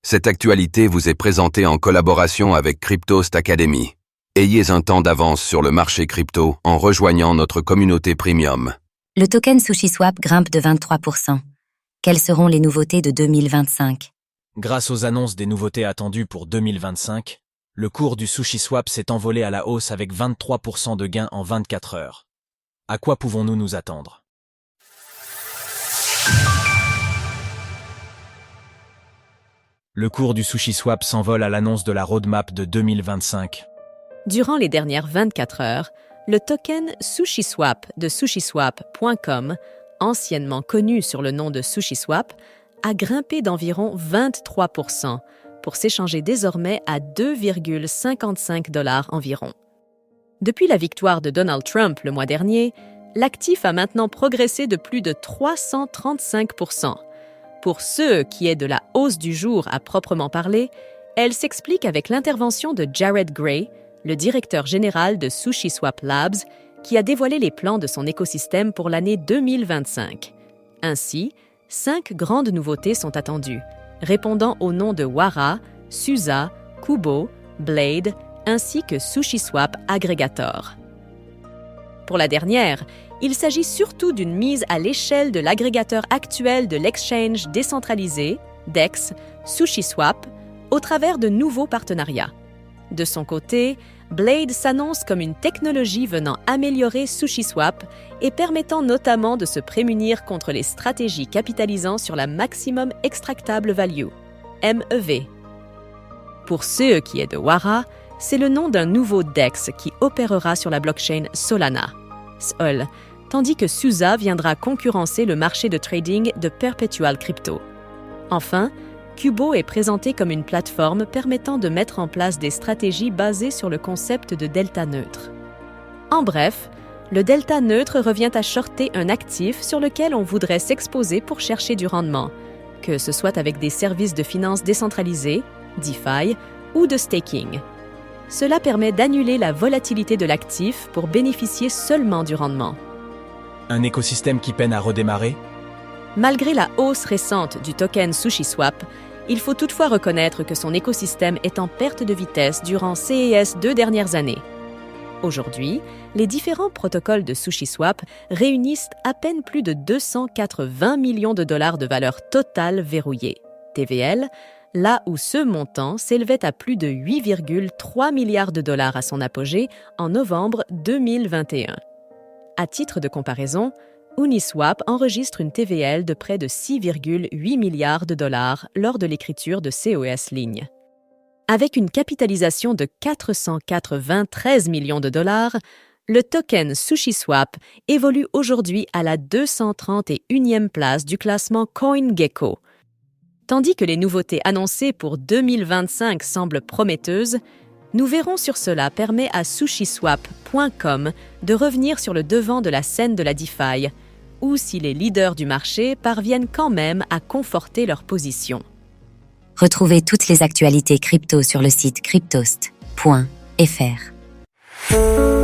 Cette actualité vous est présentée en collaboration avec Cryptost Academy. Ayez un temps d'avance sur le marché crypto en rejoignant notre communauté premium. Le token SushiSwap grimpe de 23%. Quelles seront les nouveautés de 2025? Grâce aux annonces des nouveautés attendues pour 2025, le cours du SushiSwap s'est envolé à la hausse avec 23% de gains en 24 heures. À quoi pouvons-nous nous attendre? Le cours du SushiSwap s'envole à l'annonce de la roadmap de 2025. Durant les dernières 24 heures, le token SushiSwap de sushiswap.com, anciennement connu sur le nom de SushiSwap, a grimpé d'environ 23% pour s'échanger désormais à 2,55 $ environ. Depuis la victoire de Donald Trump le mois dernier, l'actif a maintenant progressé de plus de 335%. Pour ce qui est de la hausse du jour à proprement parler, elle s'explique avec l'intervention de Jared Gray, le directeur général de SushiSwap Labs, qui a dévoilé les plans de son écosystème pour l'année 2025. Ainsi, 5 grandes nouveautés sont attendues, répondant aux noms de Wara, Suza, Kubo, Blade, ainsi que SushiSwap Aggregator. Pour la dernière, il s'agit surtout d'une mise à l'échelle de l'agrégateur actuel de l'exchange décentralisé, DEX, SushiSwap, au travers de nouveaux partenariats. De son côté, Blade s'annonce comme une technologie venant améliorer SushiSwap et permettant notamment de se prémunir contre les stratégies capitalisant sur la Maximum Extractable Value, MEV. Pour ce qui est de Wara, c'est le nom d'un nouveau DEX qui opérera sur la blockchain Solana, SOL, tandis que Suza viendra concurrencer le marché de trading de Perpetual Crypto. Enfin, Kubo est présenté comme une plateforme permettant de mettre en place des stratégies basées sur le concept de delta neutre. En bref, le delta neutre revient à shorter un actif sur lequel on voudrait s'exposer pour chercher du rendement, que ce soit avec des services de finances décentralisés, DeFi ou de staking. Cela permet d'annuler la volatilité de l'actif pour bénéficier seulement du rendement. Un écosystème qui peine à redémarrer? Malgré la hausse récente du token SushiSwap, il faut toutefois reconnaître que son écosystème est en perte de vitesse durant ces 2 dernières années. Aujourd'hui, les différents protocoles de SushiSwap réunissent à peine plus de 280 millions de dollars de valeur totale verrouillée, TVL, là où ce montant s'élevait à plus de 8,3 milliards de dollars à son apogée en novembre 2021. À titre de comparaison, Uniswap enregistre une TVL de près de 6,8 milliards de dollars lors de l'écriture de COS Ligne. Avec une capitalisation de 493 millions de dollars, le token SushiSwap évolue aujourd'hui à la 231e place du classement CoinGecko. Tandis que les nouveautés annoncées pour 2025 semblent prometteuses, nous verrons sur cela permet à sushiswap.com de revenir sur le devant de la scène de la DeFi, ou si les leaders du marché parviennent quand même à conforter leur position. Retrouvez toutes les actualités crypto sur le site cryptost.fr.